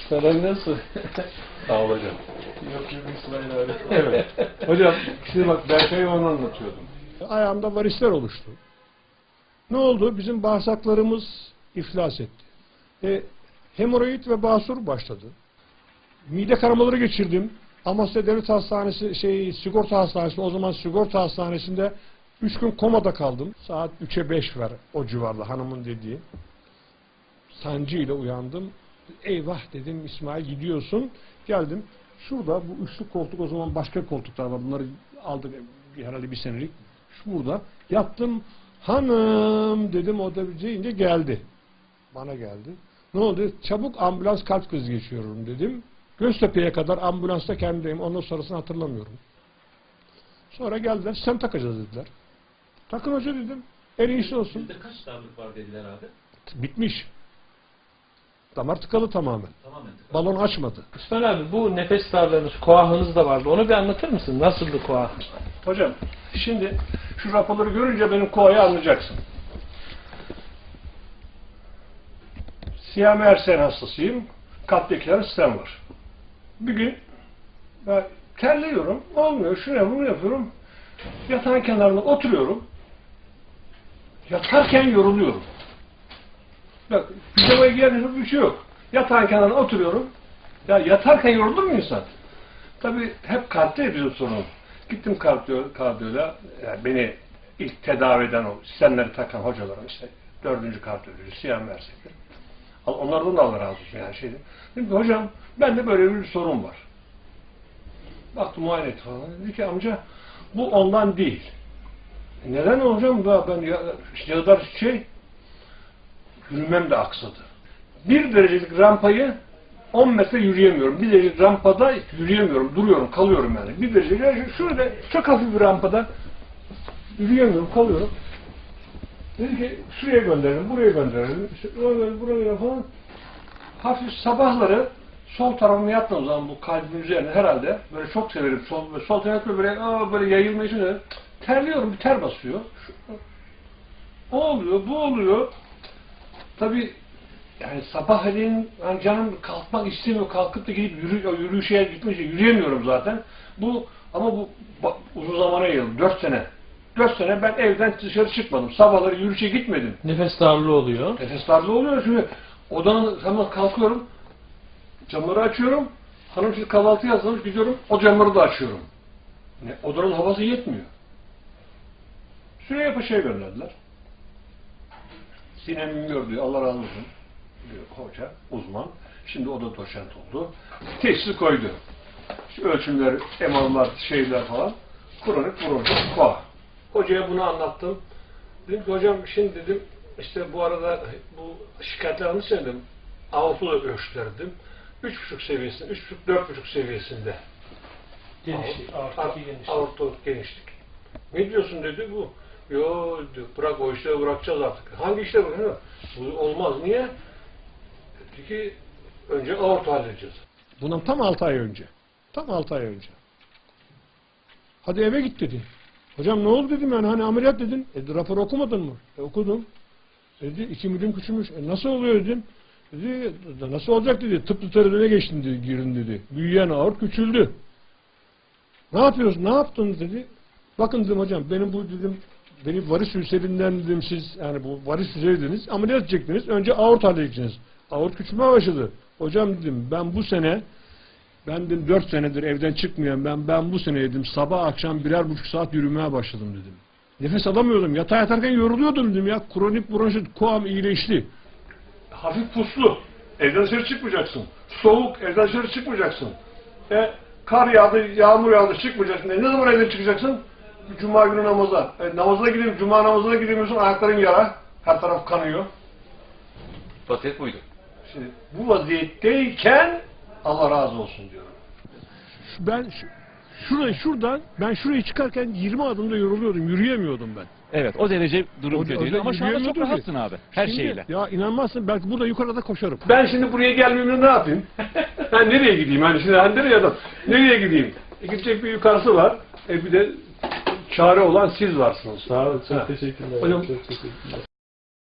Selam nasıl? Sağ ol hocam. Yok gibi İsmail abi. Evet. Hocam şimdi bak Berkay'a onu anlatıyordum. Ayağımda varisler oluştu. Ne oldu? Bizim bağırsaklarımız iflas etti. Hemoroid ve basur başladı. Mide kanamaları geçirdim. Amasya Devlet Hastanesi, sigorta hastanesi, o zaman sigorta hastanesinde 3 gün komada kaldım. Saat 3'e 5 var o civarda hanımın dediği. Sancı ile uyandım. Eyvah dedim, İsmail gidiyorsun. Geldim. Şurada bu üçlü koltuk, o zaman başka koltuklar var. Bunları aldık herhalde bir senelik. Burada yattım. Hanım dedim, o da deyince geldi. Bana geldi. Ne oldu? Çabuk ambulans, kalp krizi geçiyorum dedim. Göztepe'ye kadar ambulansta kendimdeyim. Ondan sonrasını hatırlamıyorum. Sonra geldiler. Sen takacağız dediler. Takın hoca dedim. En iyisi olsun. Sizde kaç darlık var dediler abi? Bitmiş. Damar tıkalı tamamen. Tamamen tıkalı. Balon açmadı. İsmail abi bu nefes darlığınız, koahınız da vardı. Onu bir anlatır mısın? Nasıldı koah? Hocam şimdi şu raporları görünce benim koayı anlayacaksın. Siyah Mersen hastasıyım. Kalptekiler sistem var. Bir gün ben terliyorum. Olmuyor. Şunu bunu yapıyorum. Yatağın kenarında oturuyorum. Yatarken yoruluyorum. Bak, pijamaya giyen bir şey yok. Yatağın kenarına oturuyorum. Ya yatarken yorulur mu insan? Tabii hep kalpte ediyor sorun. Gittim kardiyola, yani beni ilk tedavi eden o sistemleri takan hocalarım işte 4. kardiyoloji, Siyah Mersek'te. Onlardan da Allah razı olsun yani şeydi. Dedim ki hocam bende böyle bir sorun var. Baktım muayene etti falan. Dedi ki amca bu ondan değil. Neden hocam? Ben yağdar yürümem de aksadı. 1 derecelik rampayı 10 metre yürüyemiyorum. 1 derecelik rampada yürüyemiyorum. Duruyorum, kalıyorum yani. 1 derecelik, şöyle çok hafif bir rampada yürüyemiyorum, kalıyorum. Dedi ki şuraya gönderelim, buraya gönderelim. İşte buraya falan. Hafif sabahları sol tarafıma yattığım zaman bu kalbin üzerine herhalde böyle çok severim. Sol tarafı böyle yayılma için terliyorum, bir ter basıyor. O oluyor, bu oluyor. Tabii yani sabahleyin yani canım kalkmak istemiyor, kalkıp da gidip yürüyüşe gitmek için yürüyemiyorum zaten. Ama bu uzun zamana yayıldı, 4 sene. 4 sene ben evden dışarı çıkmadım. Sabahları yürüyüşe gitmedim. Nefes darlığı oluyor. Nefes darlığı oluyor çünkü odanın hemen kalkıyorum, camları açıyorum. Hanım şimdi kahvaltı yazmış, gidiyorum, o camları da açıyorum. Odanın havası yetmiyor. Süreyya Paşa'ya gönderdiler. Sinem Üngör diyor, Allah razı olsun diyor hoca, uzman. Şimdi o da doçent oldu. Teşhisi koydu. İşte ölçümler, MR'lar, şeyler falan. Kronik bronşit koa. Hocaya bunu anlattım. Dedim ki hocam şimdi dedim işte bu arada bu şikayetler almış dedim. Aortolu ölçtüler dedim. 3,5 seviyesinde, 3,5-4,5 seviyesinde. Genişlik, genişlik. Aortoluk genişlik. Ne diyorsun dedi bu. Yo bırak o işleri bırakacağız artık. Hangi işleri bırakacağız? Bu olmaz. Niye? Dedi ki önce aorta halledeceğiz. Bundan tam 6 ay önce. Tam 6 ay önce. Hadi eve git dedi. Hocam ne oldu dedim yani hani ameliyat dedin. Rapor okumadın mı? Okudum. Dedi 2 milim küçülmüş. Nasıl oluyor dedim. Dedi nasıl olacak dedi. Tıp literatürüne geçtin dedi, girin dedi. Büyüyen aort küçüldü. Ne yapıyorsun? Ne yaptın dedi. Bakın dedim hocam benim bu dedim beni varis ülserinden dedim siz yani bu varis ülseridiniz ameliyat edecektiniz. Önce aort halledeceksiniz. Aort küçülmeye başladı. Hocam dedim ben bu sene ben dedim 4 senedir evden çıkmıyorum. Ben bu sene dedim sabah akşam 1,5 saat yürümeye başladım dedim. Nefes alamıyordum. Yatarken yoruluyordum dedim ya. Kronik bronşit koam iyileşti. Hafif puslu. Evden dışarı çıkmayacaksın. Soğuk. Evden dışarı çıkmayacaksın. Kar yağdı, yağmur yağdı çıkmayacaksın. Ne zaman evden çıkacaksın? Cuma günü namaza. Namazına gideyim, cuma namazına gidemiyorsun. Ayakların yara. Her taraf kanıyor. Vaziyet buydu. Şimdi bu vaziyetteyken Allah razı olsun diyorum. Ben şuradan ben şuraya çıkarken 20 adımda yoruluyordum. Yürüyemiyordum ben. Evet, o derece durum kötüydü ama şu anda çok yürüyemiyordum ki. rahatsın abi. Her Şimdi, şeyle. Ya inanmazsın belki burada yukarıda koşarım. Ben şimdi buraya gelmeyeyim ne yapayım? Ben nereye gideyim? Hani şimdi nereye adam? Nereye gideyim? Gidecek bir yukarısı var. Bir de çare olan siz varsınız. Sağ olun. Çok teşekkürler. Hocam, çok teşekkürler.